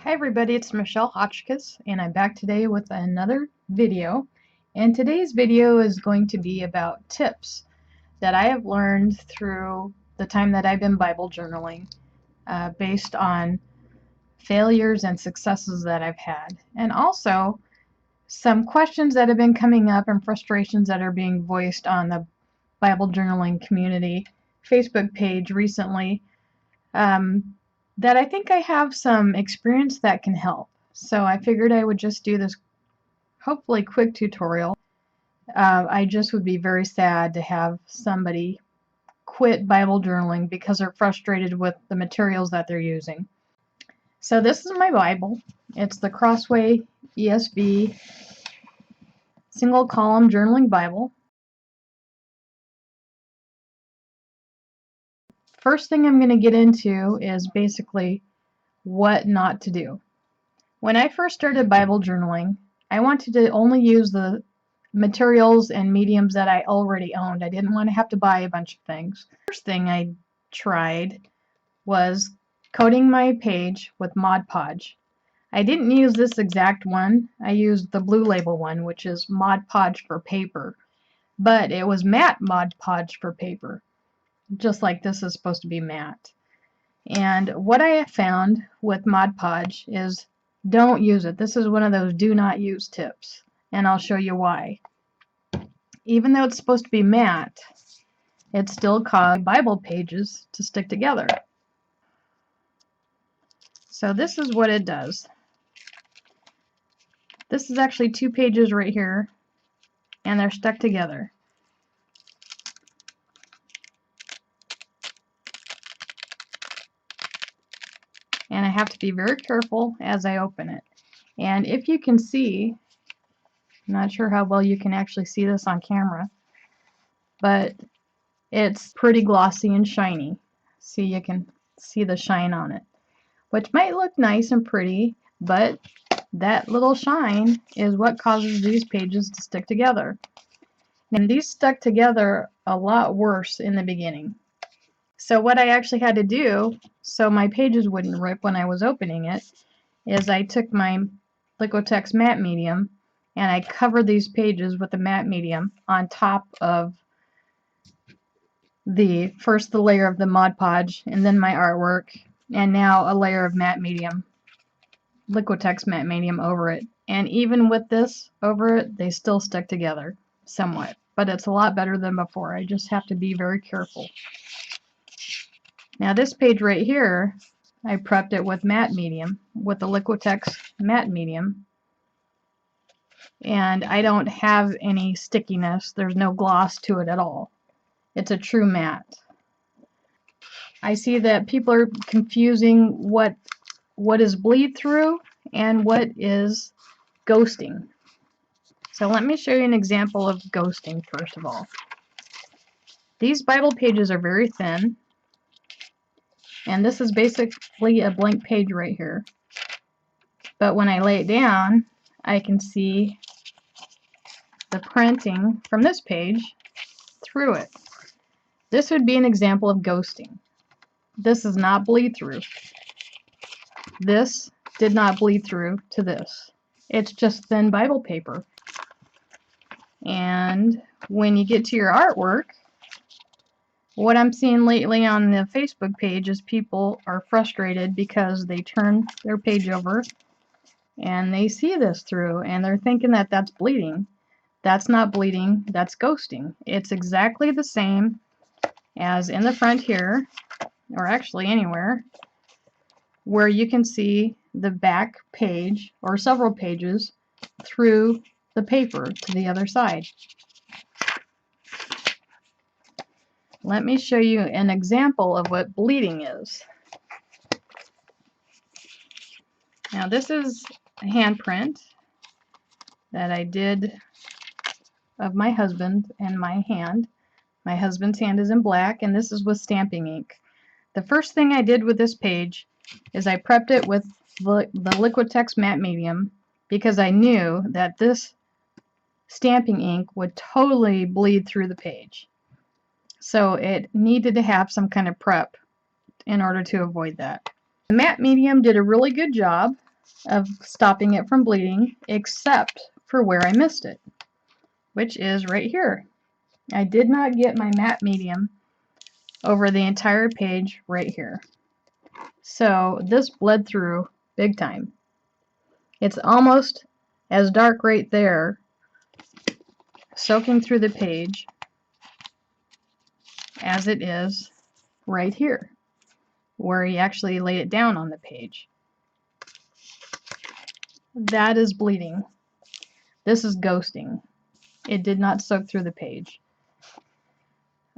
Hi everybody, it's Michelle Hotchkiss and I'm back today with another video. And today's video is going to be about tips that I have learned through the time that I've been Bible journaling based on failures and successes that I've had. And also some questions that have been coming up and frustrations that are being voiced on the Bible journaling community Facebook page recently. That I think I have some experience that can help. So I figured I would just do this hopefully quick tutorial. I just would be very sad to have somebody quit Bible journaling because they're frustrated with the materials that they're using. So this is my Bible. It's the Crossway ESV single column journaling Bible. First thing I'm going to get into is basically what not to do. When I first started Bible journaling, I wanted to only use the materials and mediums that I already owned. I didn't want to have to buy a bunch of things. First thing I tried was coating my page with Mod Podge. I didn't use this exact one. I used the Blue Label one, which is Mod Podge for paper. But it was matte Mod Podge for paper, just like this is supposed to be matte. And what I have found with Mod Podge is don't use it. This is one of those do not use tips, and I'll show you why. Even though it's supposed to be matte, it still causes Bible pages to stick together. So this is what it does. This is actually two pages right here, and they're stuck together. And I have to be very careful as I open it. And if you can see, I'm not sure how well you can actually see this on camera, but it's pretty glossy and shiny. See, you can see the shine on it, which might look nice and pretty, but that little shine is what causes these pages to stick together. And these stuck together a lot worse in the beginning. So what I actually had to do, so my pages wouldn't rip when I was opening it, is I took my Liquitex matte medium and I covered these pages with the matte medium on top of the layer of the Mod Podge and then my artwork, and now a layer of matte medium, Liquitex matte medium over it. And even with this over it, they still stick together somewhat, but it's a lot better than before. I just have to be very careful. Now this page right here, I prepped it with matte medium, with the Liquitex matte medium, and I don't have any stickiness. There's no gloss to it at all. It's a true matte. I see that people are confusing what is bleed through and what is ghosting. So let me show you an example of ghosting first of all. These Bible pages are very thin, and this is basically a blank page right here. But when I lay it down, I can see the printing from this page through it. This would be an example of ghosting. This is not bleed through. This did not bleed through to this. It's just thin Bible paper. And when you get to your artwork, what I'm seeing lately on the Facebook page is people are frustrated because they turn their page over and they see this through and they're thinking that that's bleeding. That's not bleeding, that's ghosting. It's exactly the same as in the front here, or actually anywhere, where you can see the back page or several pages through the paper to the other side. Let me show you an example of what bleeding is. Now this is a handprint that I did of my husband and my hand. My husband's hand is in black, and this is with stamping ink. The first thing I did with this page is I prepped it with the Liquitex matte medium because I knew that this stamping ink would totally bleed through the page. So it needed to have some kind of prep in order to avoid that. The matte medium did a really good job. of stopping it from bleeding, except for where I missed it, which is right here. I did not get my matte medium over the entire page right here. So this bled through big time. It's almost as dark right there, soaking through the page, as it is right here, where he actually laid it down on the page. That is bleeding. This is ghosting. It did not soak through the page.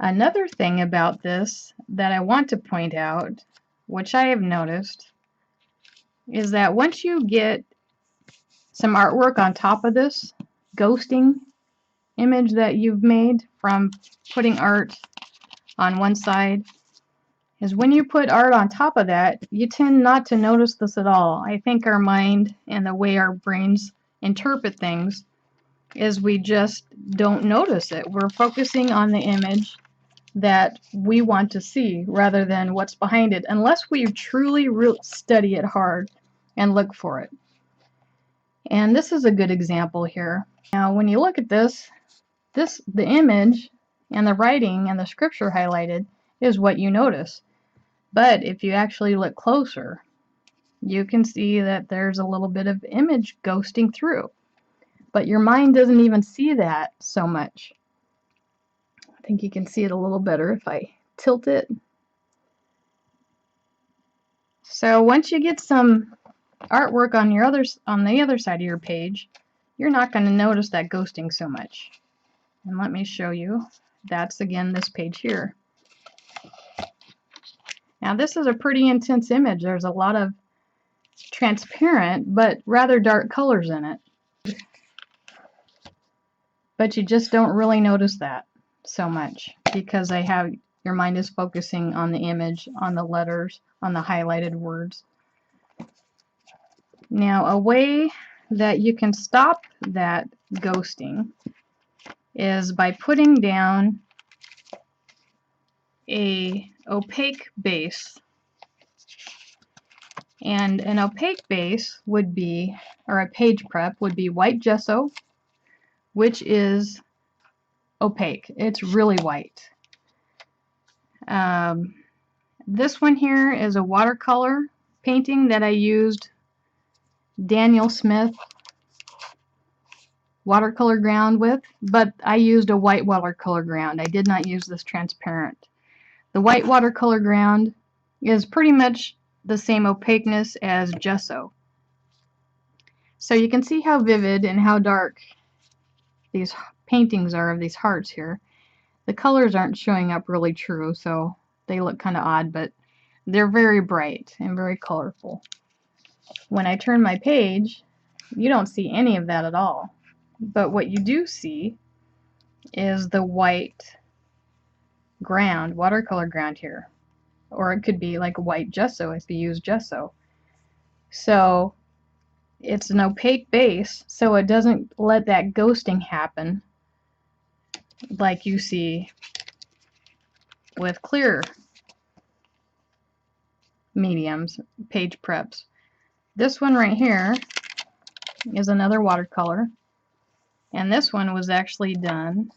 Another thing about this that I want to point out, which I have noticed, is that once you get some artwork on top of this ghosting image that you've made from putting art on one side, is when you put art on top of that, you tend not to notice this at all. I think our mind and the way our brains interpret things is we just don't notice it. We're focusing on the image that we want to see rather than what's behind it, unless we truly study it hard and look for it. And this is a good example here. Now when you look at this, the image and the writing and the scripture highlighted is what you notice. But if you actually look closer, you can see that there's a little bit of image ghosting through. But your mind doesn't even see that so much. I think you can see it a little better if I tilt it. So once you get some artwork on the other side of your page, you're not going to notice that ghosting so much. And let me show you. That's again this page here. Now this is a pretty intense image. There's a lot of transparent but rather dark colors in it. But you just don't really notice that so much because your mind is focusing on the image, on the letters, on the highlighted words. Now a way that you can stop that ghosting is by putting down a opaque base. And an opaque base would be, or a page prep would be white gesso, which is opaque. It's really white. This one here is a watercolor painting that I used Daniel Smith watercolor ground with, but I used a white watercolor ground. I did not use this transparent. The white watercolor ground is pretty much the same opaqueness as gesso. So you can see how vivid and how dark these paintings are of these hearts here. The colors aren't showing up really true, so they look kind of odd, but they're very bright and very colorful. When I turn my page, you don't see any of that at all. But what you do see is the white ground, watercolor ground here. Or it could be like a white gesso if you use gesso. So it's an opaque base, so it doesn't let that ghosting happen like you see with clear mediums, page preps. This one right here is another watercolor, and this one was actually done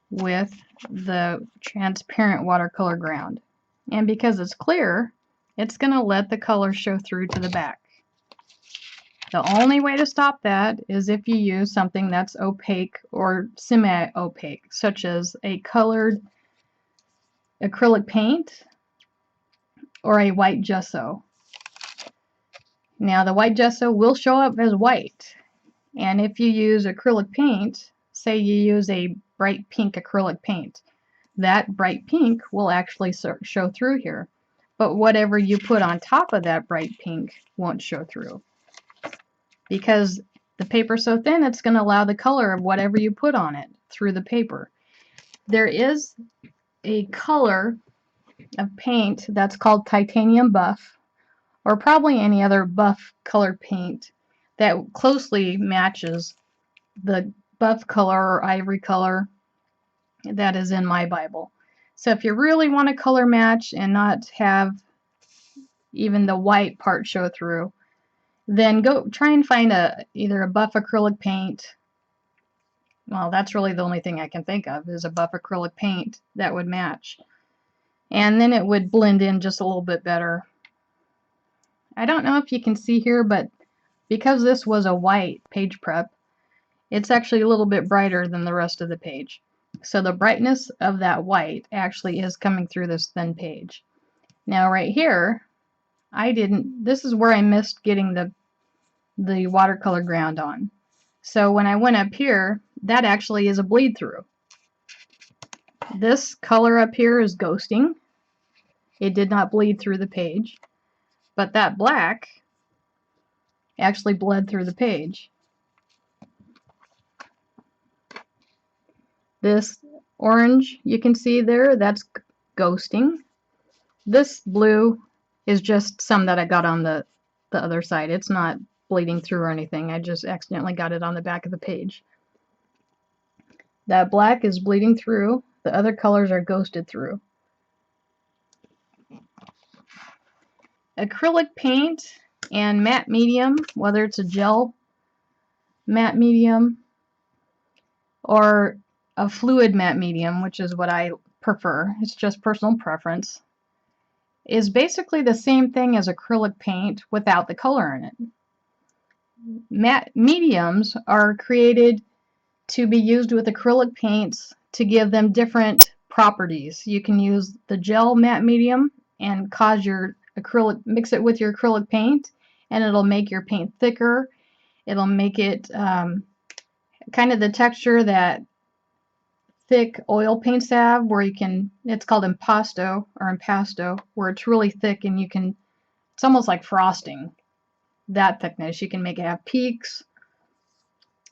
with the transparent watercolor ground. And because it's clear, it's going to let the color show through to the back. The only way to stop that is if you use something that's opaque or semi-opaque, such as a colored acrylic paint or a white gesso. Now the white gesso will show up as white, and if you use acrylic paint, say you use a bright pink acrylic paint, that bright pink will actually show through here, but whatever you put on top of that bright pink won't show through, because the paper's so thin it's going to allow the color of whatever you put on it through the paper. There is a color of paint that's called titanium buff, or probably any other buff colored paint that closely matches the buff color or ivory color that is in my Bible. So if you really want to color match and not have even the white part show through, then go try and find either a buff acrylic paint. Well, that's really the only thing I can think of is a buff acrylic paint that would match. And then it would blend in just a little bit better. I don't know if you can see here, but because this was a white page prep, it's actually a little bit brighter than the rest of the page. So the brightness of that white actually is coming through this thin page. Now right here, this is where I missed getting the watercolor ground on. So when I went up here, that actually is a bleed through. This color up here is ghosting. It did not bleed through the page, but that black actually bled through the page. This orange you can see there, that's ghosting. This blue is just some that I got on the other side. It's not bleeding through or anything. I just accidentally got it on the back of the page. That black is bleeding through. The other colors are ghosted through. Acrylic paint and matte medium, whether it's a gel matte medium or a fluid matte medium, which is what I prefer, it's just personal preference, is basically the same thing as acrylic paint without the color in it. Matte mediums are created to be used with acrylic paints to give them different properties. You can use the gel matte medium and cause your acrylic, mix it with your acrylic paint, and it'll make your paint thicker. It'll make it kind of the texture that thick oil paints have, where you can, it's called impasto, where it's really thick and you can, it's almost like frosting, that thickness. You can make it have peaks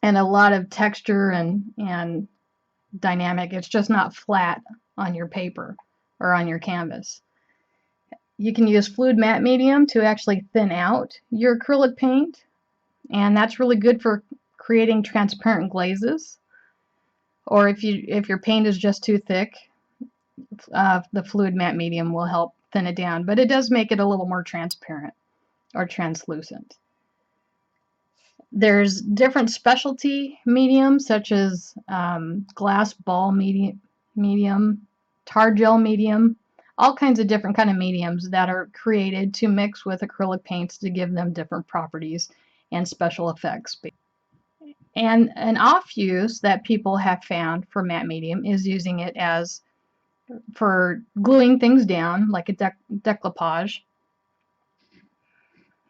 and a lot of texture and dynamic. It's just not flat on your paper or on your canvas. You can use fluid matte medium to actually thin out your acrylic paint, and that's really good for creating transparent glazes. Or if your paint is just too thick, the fluid matte medium will help thin it down, but it does make it a little more transparent or translucent. There's different specialty mediums such as glass ball medium, tar gel medium, all kinds of different kind of mediums that are created to mix with acrylic paints to give them different properties and special effects. And an off use that people have found for matte medium is using it as for gluing things down, like a decoupage,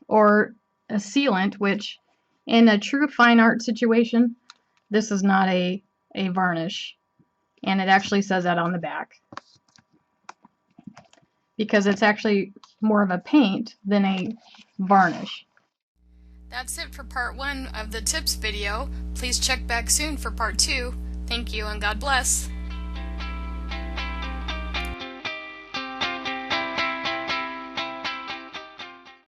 or a sealant, which in a true fine art situation, this is not a varnish, and it actually says that on the back, because it's actually more of a paint than a varnish. That's it for part 1 of the tips video. Please check back soon for part 2. Thank you and God bless.